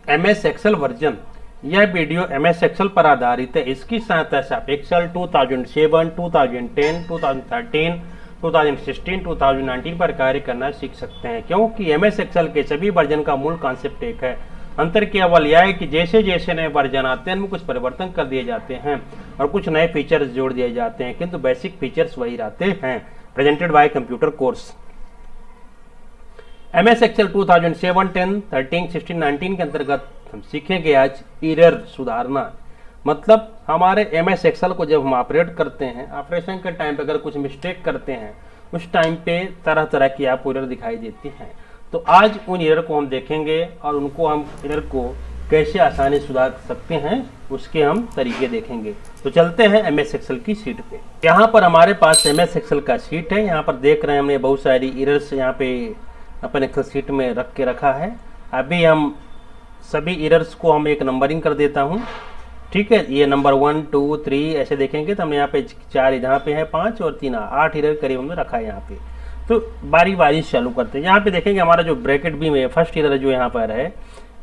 MS Excel version. यह video MS Excel पर आधारित है। इसकी सहायता से आप एक्सेल 2007, 2010, 2013, 2016, 2019 पर कार्य करना सीख सकते हैं, क्योंकि MS एक्सेल के सभी वर्जन का मूल कॉन्सेप्ट एक है। अंतर केवल यह है कि जैसे जैसे नए वर्जन आते हैं उनमें कुछ परिवर्तन कर दिए जाते हैं और कुछ नए फीचर्स जोड़ दिए जाते हैं, किंतु बेसिक फीचर्स वही रहते हैं। Presented by computer course. MS Excel 2007, 10, 13, 16, 19 के अंतर्गत हम सीखेंगे आज एरर सुधारना। मतलब हमारे MS एक्सेल को जब हम ऑपरेट करते हैं, ऑपरेशन के टाइम पे अगर कुछ मिस्टेक करते हैं, उस टाइम पे तरह तरह की आपको एरर दिखाई देती हैं। तो आज उन एरर को हम देखेंगे और उनको हम एरर को कैसे आसानी सुधार सकते हैं उसके हम तरीके देखेंगे। तो चलते हैं MS एक्सेल की शीट पे। यहाँ पर हमारे पास MS एक्सेल का शीट है। यहाँ पर देख रहे हैं हमने बहुत सारी एरर्स यहाँ पे अपन एक्सेल शीट में रख के रखा है। अभी हम सभी एरर्स को हम एक नंबरिंग कर देता हूँ, ठीक है। ये नंबर 1, 2, 3 ऐसे देखेंगे तो हमने यहाँ पे 4, यहाँ पे है 5 और 3, 8 एरर करीब हमने रखा है यहाँ पे। तो बारी बारी चालू करते हैं। यहाँ पे देखेंगे हमारा जो ब्रैकेट भी में फर्स्ट एरर जो यहाँ पर है,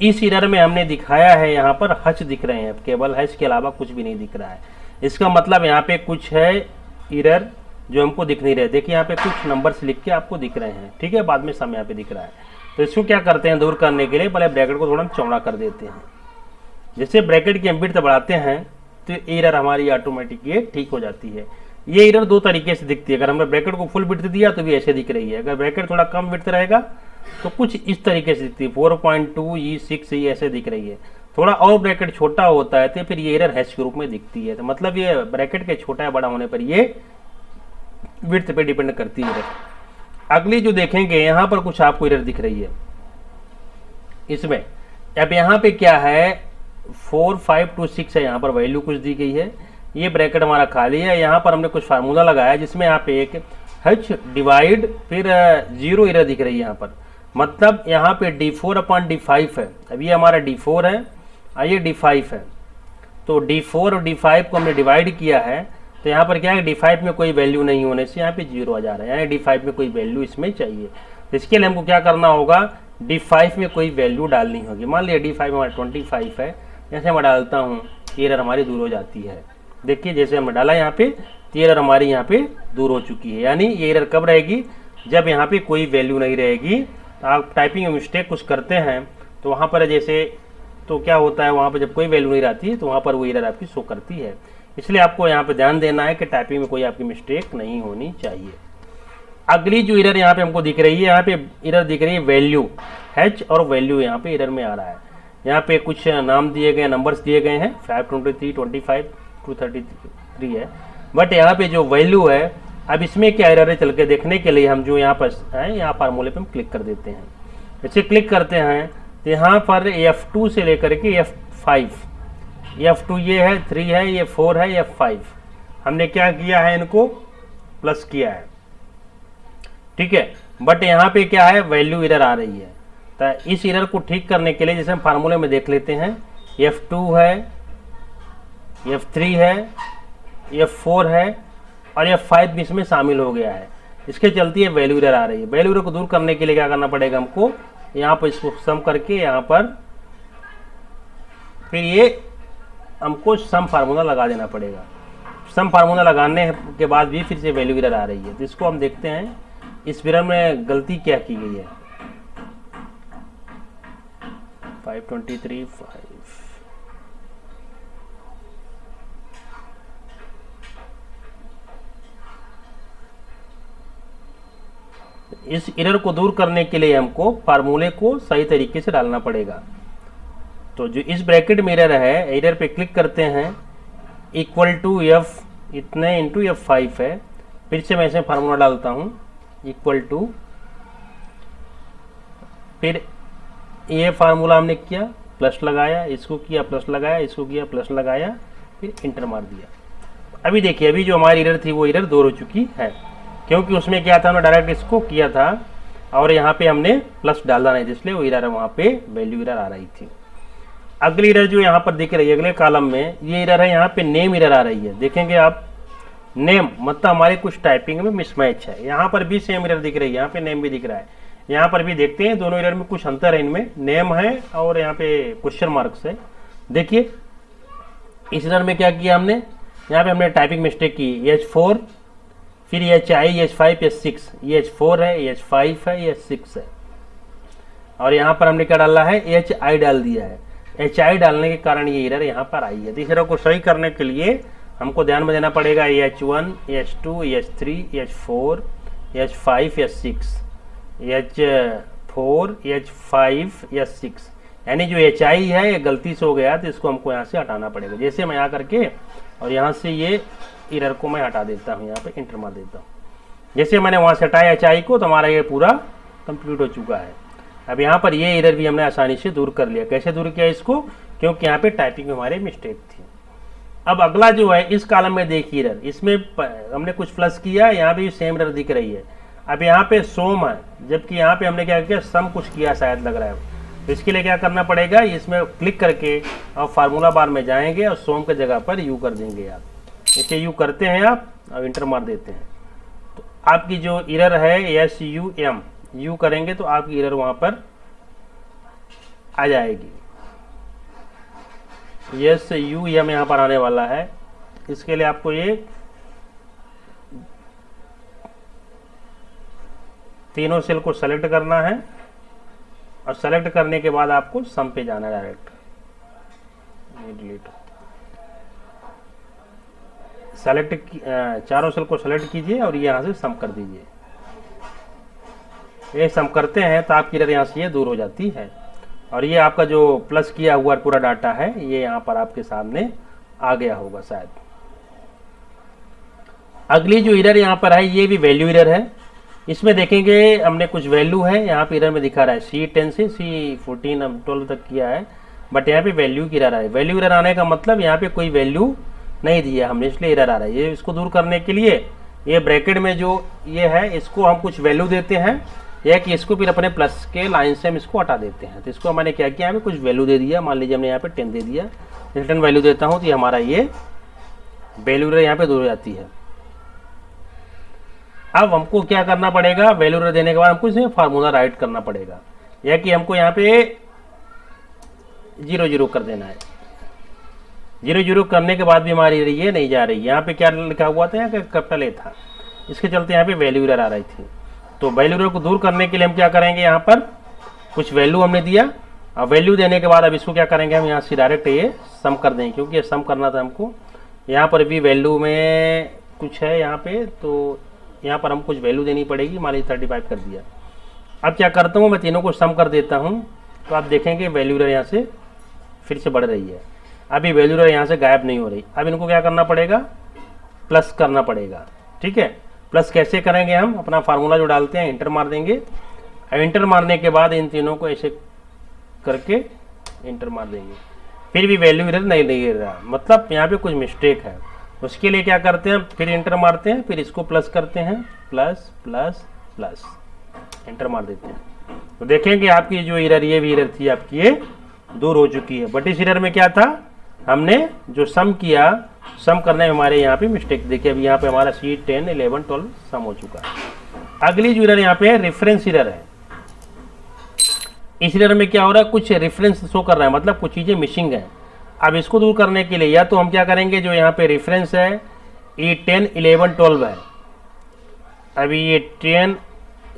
इस एरर में हमने दिखाया है यहाँ पर हच दिख रहे हैं, केवल हच के अलावा कुछ भी नहीं दिख रहा है। इसका मतलब यहाँ पे कुछ है एरर जो हमको दिख नहीं रहे। देखिए यहाँ पे कुछ नंबर्स लिख के आपको दिख रहे हैं, ठीक है, बाद में सब यहाँ पे दिख रहा है। तो इसको क्या करते हैं, दूर करने के लिए पहले ब्रैकेट को थोड़ा चौड़ा कर देते हैं। जैसे ब्रैकेट की हम विड्थ बढ़ाते हैं तो एरर हमारी ऑटोमेटिक ये ठीक हो जाती है। ये एरर दो तरीके से दिखती है। अगर हमने ब्रैकेट को फुल विड्थ दिया तो भी ऐसे दिख रही है। अगर ब्रैकेट थोड़ा कम विड्थ रहेगा तो कुछ इस तरीके से दिखती है, 4.2 E6 ये ऐसे दिख रही है। थोड़ा और ब्रैकेट छोटा होता है तो फिर ये एरर हैश के रूप में दिखती है। तो मतलब ये ब्रैकेट के छोटा या बड़ा होने पर ये विड्थ पे डिपेंड करती है। अगली जो देखेंगे यहाँ पर कुछ आपको एरर दिख रही है इसमें। अब यहाँ पे क्या है, 4, 5 to 6 है, यहाँ पर वैल्यू कुछ दी गई है। ये ब्रैकेट हमारा खाली है। यहाँ पर हमने कुछ फार्मूला लगाया जिसमें यहाँ पे एक h डिवाइड फिर 0 एरर दिख रही है यहाँ पर। मतलब यहाँ पे D4/D5 है। अब ये हमारा D4 है और ये D5 है। तो D4 और D5 को हमने डिवाइड किया है तो यहाँ पर क्या है, D5 में कोई वैल्यू नहीं होने से यहाँ पे 0 आ जा रहा है, यानी D5 में कोई वैल्यू इसमें चाहिए। तो इसके लिए हमको क्या करना होगा, D5 में कोई वैल्यू डालनी होगी। मान लिया D5 हमारा 25 है, जैसे मैं डालता हूँ एरर हमारी दूर हो जाती है। देखिए जैसे हमने डाला यहाँ पे तो एरर हमारी यहाँ पे दूर हो चुकी है। यानी ये एरर कब रहेगी, जब यहाँ पे कोई वैल्यू नहीं रहेगी। तो आप टाइपिंग में मिस्टेक कुछ करते हैं तो वहाँ पर जैसे तो क्या होता है, वहाँ पर जब कोई वैल्यू नहीं रहती तो वहाँ पर वो एरर आपकी शो करती है। इसलिए आपको यहाँ पे ध्यान देना है कि टाइपिंग में कोई आपकी मिस्टेक नहीं होनी चाहिए। अगली जो एरर यहाँ पे हमको दिख रही है, यहाँ पे एरर दिख रही है वैल्यू h और वैल्यू यहाँ पे एरर में आ रहा है। यहाँ पे कुछ नाम दिए गए, नंबर्स दिए गए हैं 523, 25, 233 है, बट यहाँ पे जो वैल्यू है, अब इसमें क्या एरर है चल के देखने के लिए हम जो यहाँ पर है, यहाँ फार्मूले पे हम क्लिक कर देते हैं। इसे क्लिक करते हैं तो यहाँ पर F2 से लेकर के F5, F2 ये है, 3 है, ये 4 है, ये 5 हमने क्या किया है, इनको प्लस किया है, ठीक है। बट यहाँ पे क्या है, वैल्यू एरर आ रही है। तो इस एरर को ठीक करने के लिए जैसे हम फार्मूले में देख लेते हैं, F2 है, F3 है, F4 है और F5 भी इसमें शामिल हो गया है। इसके चलती है वैल्यू एरर आ रही है। वैल्यू एरर को दूर करने के लिए क्या करना पड़ेगा हमको, यहाँ पर इसको सम करके यहाँ पर फिर ये हमको सम फार्मूला लगा देना पड़ेगा। सम फार्मूला लगाने के बाद भी फिर से वैल्यू एरर आ रही है। तो इसको हम देखते हैं इस एरर में गलती क्या की गई है। 523, 5 इस एरर को दूर करने के लिए हमको फार्मूले को सही तरीके से डालना पड़ेगा। तो जो इस ब्रैकेट में एरर है, एरर पे क्लिक करते हैं, इक्वल टू F इतने इंटू F5 है। फिर से मैं इसे फार्मूला डालता हूँ, इक्वल टू, फिर ये फार्मूला हमने किया, प्लस लगाया, इसको किया प्लस लगाया, इसको किया प्लस लगाया, फिर इंटर मार दिया। अभी देखिए अभी जो हमारी एरर थी वो एरर दूर हो चुकी है, क्योंकि उसमें क्या था, हमने डायरेक्ट इसको किया था और यहाँ पे हमने प्लस डाला नहीं, इसलिए वो एरर वहाँ पे वैल्यू एरर आ रही थी। अगली एरर जो यहाँ पर दिख रही है अगले कॉलम में, ये एरर है, यहाँ पे नेम एरर आ रही है। देखेंगे आप, नेम मतलब हमारे कुछ टाइपिंग में मिसमैच है। यहाँ पर भी सेम एरर दिख रही है, यहाँ पे नेम भी दिख रहा है। यहाँ पर भी देखते हैं दोनों एरर में कुछ अंतर है, इनमें नेम है और यहाँ पे क्वेश्चन मार्क्स है। देखिए इस एरर में क्या किया हमने, यहाँ पे हमने टाइपिंग मिस्टेक की, H4 फिर HI H5 H6, ये H4 है, ये H5 है, ये H6 है, और यहाँ पर हमने क्या डाला है, HI डाल दिया है। HI डालने के कारण ये एरर यहाँ पर आई है। तो इस एरर को सही करने के लिए हमको ध्यान में देना पड़ेगा H1 H2 H3 H4 H5 H6 H4 H5 H6, यानी जो HI है ये गलती से हो गया, तो इसको हमको यहाँ से हटाना पड़ेगा। जैसे मैं यहाँ करके और यहाँ से ये एरर को मैं हटा देता हूँ, यहाँ पे इंटर मार देता हूँ। जैसे मैंने वहाँ से हटाया HI को, तो हमारा ये पूरा कंप्लीट हो चुका है। अब यहाँ पर ये एरर भी हमने आसानी से दूर कर लिया। कैसे दूर किया इसको, क्योंकि यहाँ पे टाइपिंग में हमारे मिस्टेक थी। अब अगला जो है इस कॉलम में देखिए एरर, इसमें हमने कुछ प्लस किया, यहाँ भी सेम एरर दिख रही है। अब यहाँ पे सोम है, जबकि यहाँ पे हमने क्या किया, सम कुछ किया शायद लग रहा है। तो इसके लिए क्या करना पड़ेगा, इसमें क्लिक करके और फार्मूला बार में जाएंगे और सोम के जगह पर यू कर देंगे आप। इसे यू करते हैं आप और इंटर मार देते हैं, तो आपकी जो एरर है SUM यू करेंगे तो आपकी एरर वहां पर आ जाएगी। SUM यहाँ पर आने वाला है। इसके लिए आपको ये तीनों सेल को सेलेक्ट करना है और सेलेक्ट करने के बाद आपको सम पे जाना है डायरेक्ट। डिलीट सेलेक्ट, चारों सेल को सेलेक्ट कीजिए और यहाँ से सम कर दीजिए। ये सम करते हैं तो आपकी एरर यहाँ से ये दूर हो जाती है, और ये आपका जो प्लस किया हुआ पूरा डाटा है ये यहाँ पर आपके सामने आ गया होगा शायद। अगली जो एरर यहाँ पर है ये भी वैल्यू एरर है। इसमें देखेंगे हमने कुछ वैल्यू है, यहाँ पे एरर में दिखा रहा है C10 से C14 अब 12 तक किया है, बट यहाँ पे वैल्यू की एरर है। वैल्यू एरर आने का मतलब यहाँ पे कोई वैल्यू नहीं दिया हमने, इसलिए एरर आ रहा है। ये इसको दूर करने के लिए ये ब्रैकेट में जो ये है इसको हम कुछ वैल्यू देते हैं, या कि इसको फिर अपने प्लस के लाइन से हम इसको हटा देते हैं। तो इसको मैंने क्या किया, हमें कुछ वैल्यू दे दिया। मान लीजिए हमने यहाँ पे 10 दे दिया, रिटर्न वैल्यू देता हूँ तो ये हमारा ये वैल्यू एरर यहाँ पे दूर हो जाती है। अब हमको क्या करना पड़ेगा, वैल्यू एरर देने के बाद हमको इसमें फार्मूला राइट करना पड़ेगा, या कि हमको यहाँ पे 0 0 कर देना है। 0 0 करने के बाद भी हमारी ये नहीं जा रही। यहाँ पे क्या लिखा हुआ था, यहाँ कैपिटल A था, इसके चलते यहाँ पे वैल्यू एरर आ रही थी। तो वैल्यू एरर को दूर करने के लिए हम क्या करेंगे, यहाँ पर कुछ वैल्यू हमने दिया, और वैल्यू देने के बाद अब इसको क्या करेंगे, हम यहाँ से डायरेक्ट ये सम कर देंगे, क्योंकि ये सम करना था हमको। यहाँ पर भी वैल्यू में कुछ है यहाँ पे, तो यहाँ पर हम कुछ वैल्यू देनी पड़ेगी। मान लीजिए 35 कर दिया। अब क्या करता हूँ, मैं तीनों को सम कर देता हूँ, तो आप देखेंगे वैल्यू एरर यहाँ से फिर से बढ़ रही है। अभी वैल्यू एरर यहाँ से गायब नहीं हो रही। अब इनको क्या करना पड़ेगा, प्लस करना पड़ेगा। ठीक है, प्लस कैसे करेंगे, हम अपना फार्मूला जो डालते हैं इंटर मार देंगे। अब इंटर मारने के बाद इन तीनों को ऐसे करके इंटर मार देंगे, फिर भी वैल्यू एरर नहीं दे रहा, मतलब यहाँ पे कुछ मिस्टेक है। उसके लिए क्या करते हैं, फिर इंटर मारते हैं, फिर इसको प्लस करते हैं, प्लस प्लस प्लस इंटर मार देते हैं। तो देखेंगे आपकी जो एरर, ये भी एरर थी आपकी, ये दूर हो चुकी है। बट इस एरर में क्या था, हमने जो सम किया, सम करने में हमारे यहाँ पे मिस्टेक देखिए। अभी यहाँ पे हमारा C10 11 12 सम हो चुका है। अगली जो एरर यहाँ पे है, रेफरेंस एरर है। इस एरर में क्या हो रहा है, कुछ रेफरेंस शो कर रहा है, मतलब कुछ चीज़ें मिसिंग है। अब इसको दूर करने के लिए या तो हम क्या करेंगे, जो यहाँ पे रेफरेंस है ये 10 11 12 है, अभी ये 10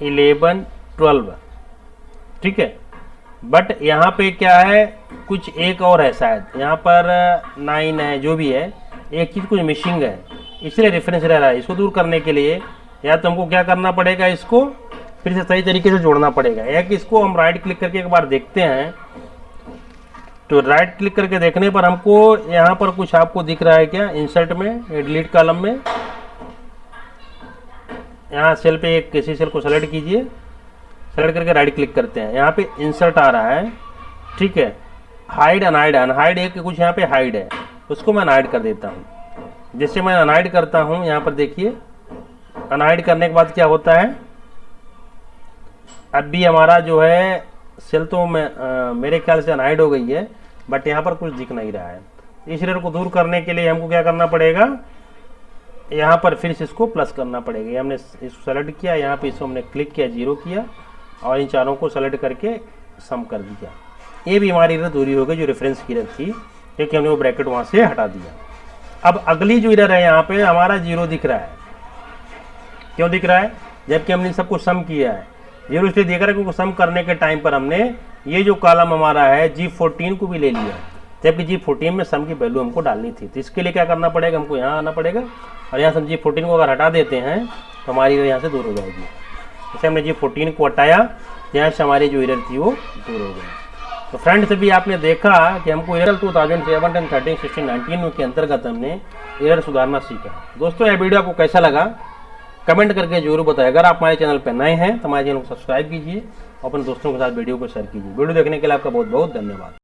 11 12, ठीक है। बट यहाँ पे क्या है, कुछ एक और है शायद, यहाँ पर 9 है, जो भी है, एक चीज़ कुछ मिसिंग है, इसलिए रेफरेंस रह रहा है। इसको दूर करने के लिए या तो हमको क्या करना पड़ेगा, इसको फिर से सही तरीके से जोड़ना पड़ेगा, या कि इसको हम राइट क्लिक करके एक बार देखते हैं। तो राइट क्लिक करके देखने पर हमको यहाँ पर कुछ आपको दिख रहा है क्या, इंसर्ट में, डिलीट कॉलम में, यहाँ सेल पे एक किसी सेल को सेलेक्ट कीजिए, सेलेक्ट करके राइट क्लिक करते हैं, यहाँ पे इंसर्ट आ रहा है, ठीक है। हाइड अनहाइड, अनहाइड एक कुछ यहाँ पे हाइड है, उसको मैं अनहाइड कर देता हूँ। जैसे मैं अनहाइड करता हूँ, यहाँ पर देखिए, अनहाइड करने के बाद क्या होता है, अब भी हमारा जो है सेल तो मेरे ख्याल से अनहाइड हो गई है, बट यहाँ पर कुछ दिख नहीं रहा है। इस एरर को दूर करने के लिए हमको क्या करना पड़ेगा, यहाँ पर फिर से इसको प्लस करना पड़ेगा। हमने इसको सेलेक्ट किया, यहाँ पे इसको हमने क्लिक किया, 0 किया, और इन चारों को सेलेक्ट करके सम कर दिया। ये भी हमारी एरर दूरी हो गई जो रेफरेंस की एरर थी, क्योंकि हमने वो ब्रैकेट वहाँ से हटा दिया। अब अगली जो एरर है यहाँ पे हमारा 0 दिख रहा है। क्यों दिख रहा है? जबकि हमने सब कुछ सम किया है। 0 इसलिए दिख रहा है क्योंकि सम करने के टाइम पर हमने ये जो कॉलम हमारा है G14 को भी ले लिया, जबकि G14 में सम की वैल्यू हमको डालनी थी। तो इसके लिए क्या करना पड़ेगा, हमको यहाँ आना पड़ेगा और यहाँ से हम G14 को अगर हटा देते हैं तो हमारी एरर यहाँ से दूर हो जाएगी। जैसे हमने G14 को हटाया, यहाँ से हमारी जो एरर थी वो दूर हो गई। तो फ्रेंड्स, अभी आपने देखा कि हमको एरर 2007, 10, 13, 16, 19 के अंतर्गत हमने एरर सुधारना सीखा। दोस्तों, यह वीडियो आपको कैसा लगा कमेंट करके जरूर बताएं। अगर आप हमारे चैनल पर नए हैं तो हमारे चैनल को सब्सक्राइब कीजिए और अपने दोस्तों के साथ वीडियो को शेयर कीजिए। वीडियो देखने के लिए आपका बहुत बहुत धन्यवाद।